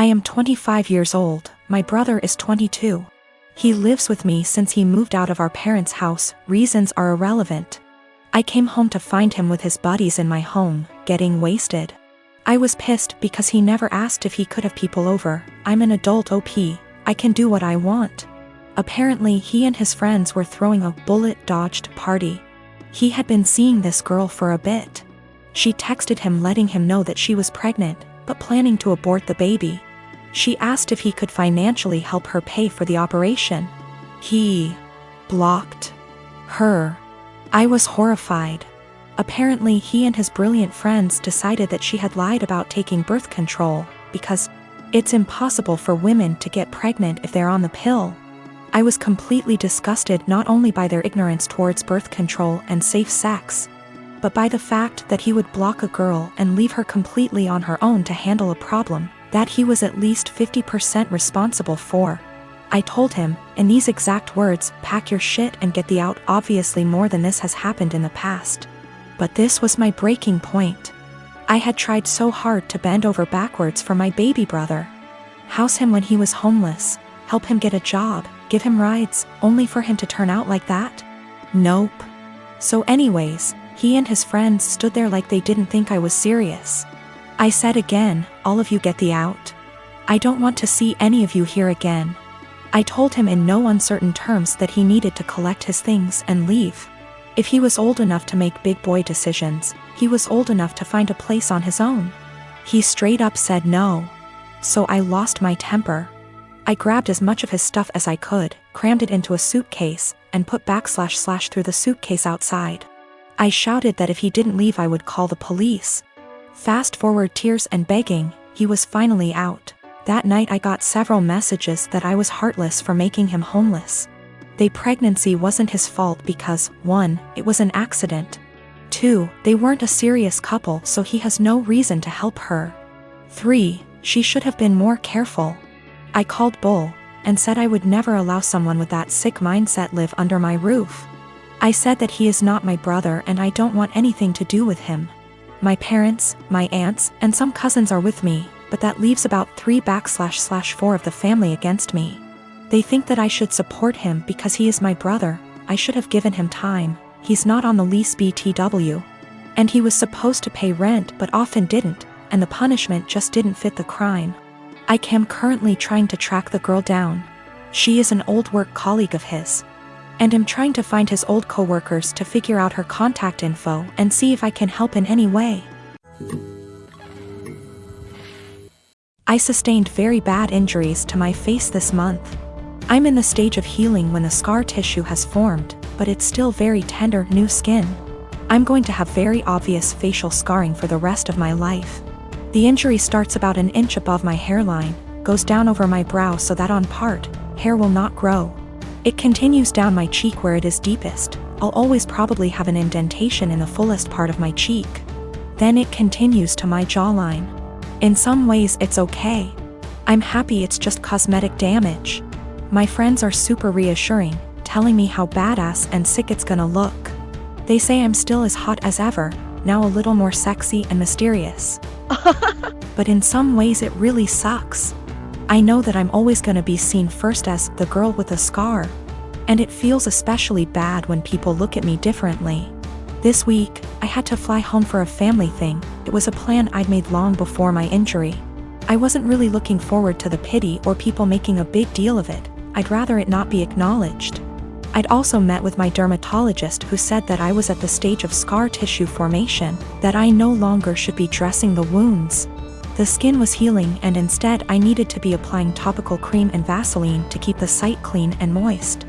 I am 25 years old, my brother is 22. He lives with me since he moved out of our parents' house, reasons are irrelevant. I came home to find him with his buddies in my home, getting wasted. I was pissed because he never asked if he could have people over. I'm an adult OP, I can do what I want. Apparently he and his friends were throwing a bullet-dodged party. He had been seeing this girl for a bit. She texted him letting him know that she was pregnant, but planning to abort the baby. She asked if he could financially help her pay for the operation. He blocked her. I was horrified. Apparently he and his brilliant friends decided that she had lied about taking birth control, because it's impossible for women to get pregnant if they're on the pill. I was completely disgusted not only by their ignorance towards birth control and safe sex, but by the fact that he would block a girl and leave her completely on her own to handle a problem that he was at least 50% responsible for. I told him, in these exact words, pack your shit and get the out. Obviously more than this has happened in the past. But this was my breaking point. I had tried so hard to bend over backwards for my baby brother. House him when he was homeless, help him get a job, give him rides, only for him to turn out like that? Nope. So anyways, he and his friends stood there like they didn't think I was serious. I said again, all of you get the out. I don't want to see any of you here again. I told him in no uncertain terms that he needed to collect his things and leave. If he was old enough to make big boy decisions, he was old enough to find a place on his own. He straight up said no. So I lost my temper. I grabbed as much of his stuff as I could, crammed it into a suitcase, and put / through the suitcase outside. I shouted that if he didn't leave I would call the police. Fast forward tears and begging, he was finally out. That night I got several messages that I was heartless for making him homeless. The pregnancy wasn't his fault because, 1, it was an accident. 2, they weren't a serious couple so he has no reason to help her. 3, she should have been more careful. I called bull, and said I would never allow someone with that sick mindset live under my roof. I said that he is not my brother and I don't want anything to do with him. My parents, my aunts, and some cousins are with me, but that leaves about 3 / 4 of the family against me. They think that I should support him because he is my brother. I should have given him time. He's not on the lease BTW. And he was supposed to pay rent but often didn't, and the punishment just didn't fit the crime. I am currently trying to track the girl down. She is an old work colleague of his. And am trying to find his old coworkers to figure out her contact info and see if I can help in any way. I sustained very bad injuries to my face this month. I'm in the stage of healing when the scar tissue has formed, but it's still very tender new skin. I'm going to have very obvious facial scarring for the rest of my life. The injury starts about an inch above my hairline, goes down over my brow so that on part, hair will not grow. It continues down my cheek where it is deepest. I'll always probably have an indentation in the fullest part of my cheek. Then it continues to my jawline. In some ways it's okay. I'm happy it's just cosmetic damage. My friends are super reassuring, telling me how badass and sick it's gonna look. They say I'm still as hot as ever, now a little more sexy and mysterious. But in some ways it really sucks. I know that I'm always gonna be seen first as the girl with a scar. And it feels especially bad when people look at me differently. This week, I had to fly home for a family thing. It was a plan I'd made long before my injury. I wasn't really looking forward to the pity or people making a big deal of it. I'd rather it not be acknowledged. I'd also met with my dermatologist who said that I was at the stage of scar tissue formation, that I no longer should be dressing the wounds. The skin was healing and instead I needed to be applying topical cream and Vaseline to keep the site clean and moist.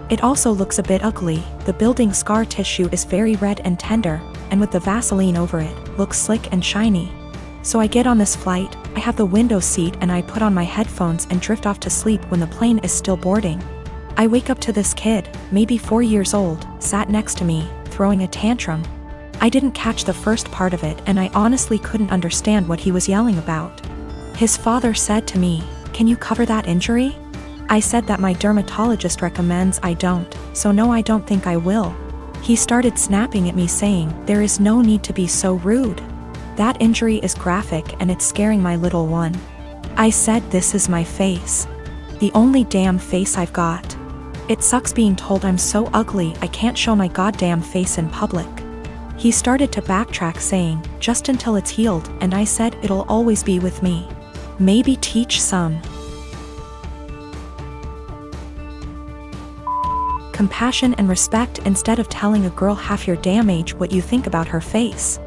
It also looks a bit ugly. The building scar tissue is very red and tender, and with the Vaseline over it, looks slick and shiny. So I get on this flight, I have the window seat and I put on my headphones and drift off to sleep when the plane is still boarding. I wake up to this kid, maybe 4 years old, sat next to me, throwing a tantrum. I didn't catch the first part of it and I honestly couldn't understand what he was yelling about. His father said to me, "Can you cover that injury?" I said that my dermatologist recommends I don't, so no, I don't think I will. He started snapping at me saying, "There is no need to be so rude. That injury is graphic and it's scaring my little one." I said, "This is my face. The only damn face I've got. It sucks being told I'm so ugly I can't show my goddamn face in public." He started to backtrack, saying, "Just until it's healed," and I said, "It'll always be with me. Maybe teach some compassion and respect instead of telling a girl half your damn age what you think about her face.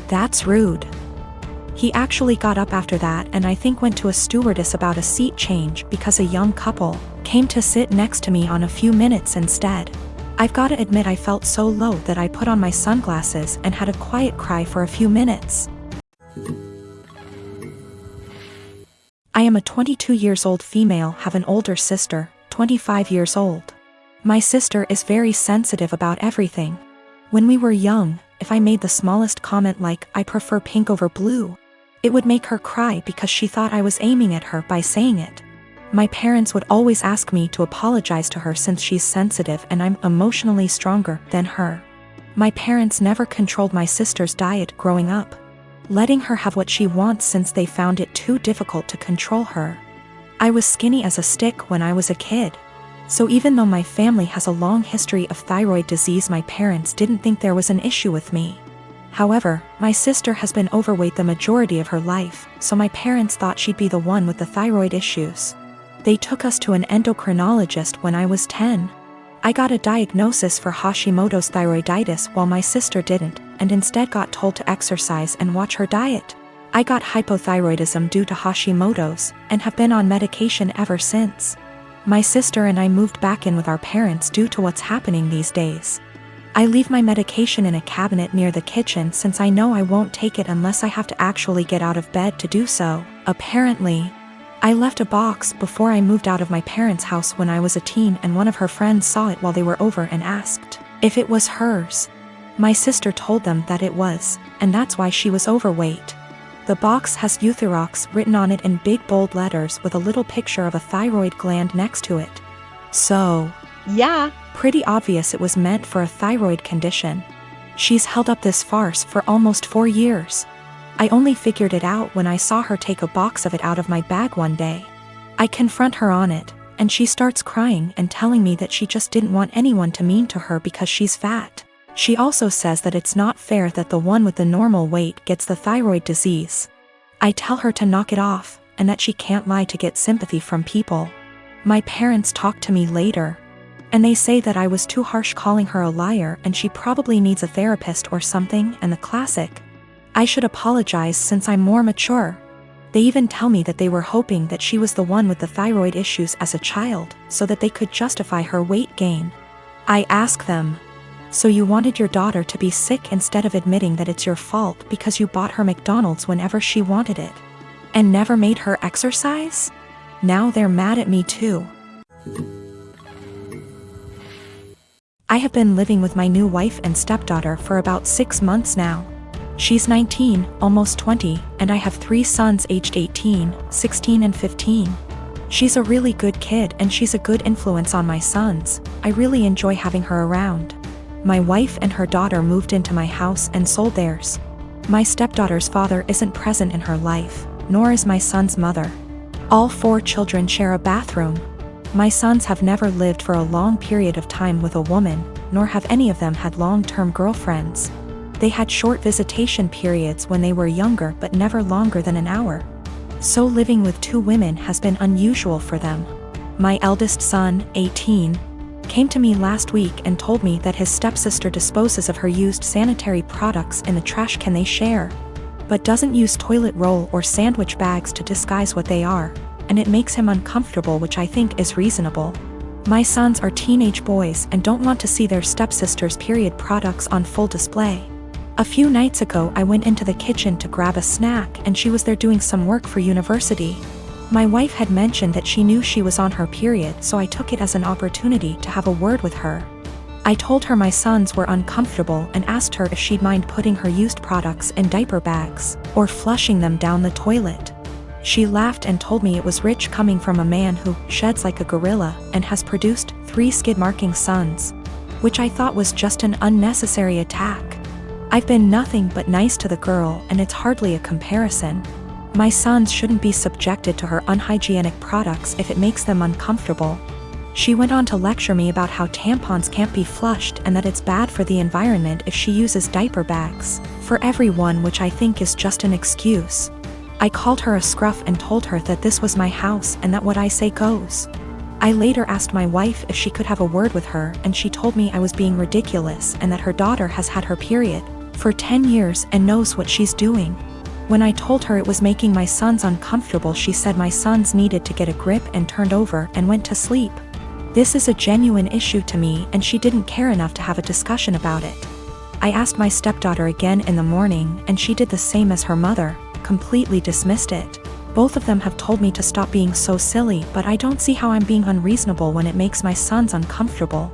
That's rude." He actually got up after that and I think went to a stewardess about a seat change because a young couple came to sit next to me on a few minutes instead. I've gotta admit I felt so low that I put on my sunglasses and had a quiet cry for a few minutes. I am a 22 years old female, have an older sister, 25 years old. My sister is very sensitive about everything. When we were young, if I made the smallest comment like, "I prefer pink over blue," it would make her cry because she thought I was aiming at her by saying it. My parents would always ask me to apologize to her since she's sensitive and I'm emotionally stronger than her. My parents never controlled my sister's diet growing up, letting her have what she wants since they found it too difficult to control her. I was skinny as a stick when I was a kid. So even though my family has a long history of thyroid disease, my parents didn't think there was an issue with me. However, my sister has been overweight the majority of her life, so my parents thought she'd be the one with the thyroid issues. They took us to an endocrinologist when I was 10. I got a diagnosis for Hashimoto's thyroiditis while my sister didn't, and instead got told to exercise and watch her diet. I got hypothyroidism due to Hashimoto's, and have been on medication ever since. My sister and I moved back in with our parents due to what's happening these days. I leave my medication in a cabinet near the kitchen since I know I won't take it unless I have to actually get out of bed to do so. Apparently, I left a box before I moved out of my parents' house when I was a teen, and one of her friends saw it while they were over and asked if it was hers. My sister told them that it was, and that's why she was overweight. The box has Euthyrox written on it in big bold letters with a little picture of a thyroid gland next to it. So, yeah, pretty obvious it was meant for a thyroid condition. She's held up this farce for almost 4 years. I only figured it out when I saw her take a box of it out of my bag one day. I confront her on it, and she starts crying and telling me that she just didn't want anyone to mean to her because she's fat. She also says that it's not fair that the one with the normal weight gets the thyroid disease. I tell her to knock it off, and that she can't lie to get sympathy from people. My parents talk to me later, and they say that I was too harsh calling her a liar and she probably needs a therapist or something, and the classic, "I should apologize since I'm more mature." They even tell me that they were hoping that she was the one with the thyroid issues as a child, so that they could justify her weight gain. I ask them, "So you wanted your daughter to be sick instead of admitting that it's your fault because you bought her McDonald's whenever she wanted it, and never made her exercise?" Now they're mad at me too. I have been living with my new wife and stepdaughter for about 6 months now. She's 19, almost 20, and I have 3 sons aged 18, 16 and 15. She's a really good kid and she's a good influence on my sons. I really enjoy having her around. My wife and her daughter moved into my house and sold theirs. My stepdaughter's father isn't present in her life, nor is my son's mother. All 4 children share a bathroom. My sons have never lived for a long period of time with a woman, nor have any of them had long-term girlfriends. They had short visitation periods when they were younger, but never longer than an hour. So living with 2 women has been unusual for them. My eldest son, 18, came to me last week and told me that his stepsister disposes of her used sanitary products in the trash can they share, but doesn't use toilet roll or sandwich bags to disguise what they are, and it makes him uncomfortable, which I think is reasonable. My sons are teenage boys and don't want to see their stepsister's period products on full display. A few nights ago I went into the kitchen to grab a snack and she was there doing some work for university. My wife had mentioned that she knew she was on her period, so I took it as an opportunity to have a word with her. I told her my sons were uncomfortable and asked her if she'd mind putting her used products in diaper bags or flushing them down the toilet. She laughed and told me it was rich coming from a man who sheds like a gorilla and has produced 3 skid-marking sons, which I thought was just an unnecessary attack. I've been nothing but nice to the girl and it's hardly a comparison. My sons shouldn't be subjected to her unhygienic products if it makes them uncomfortable. She went on to lecture me about how tampons can't be flushed and that it's bad for the environment if she uses diaper bags for everyone, which I think is just an excuse. I called her a scruff and told her that this was my house and that what I say goes. I later asked my wife if she could have a word with her, and she told me I was being ridiculous and that her daughter has had her period for 10 years and knows what she's doing. When I told her it was making my sons uncomfortable, she said my sons needed to get a grip and turned over and went to sleep. This is a genuine issue to me, and she didn't care enough to have a discussion about it. I asked my stepdaughter again in the morning, and she did the same as her mother, completely dismissed it. Both of them have told me to stop being so silly, but I don't see how I'm being unreasonable when it makes my sons uncomfortable.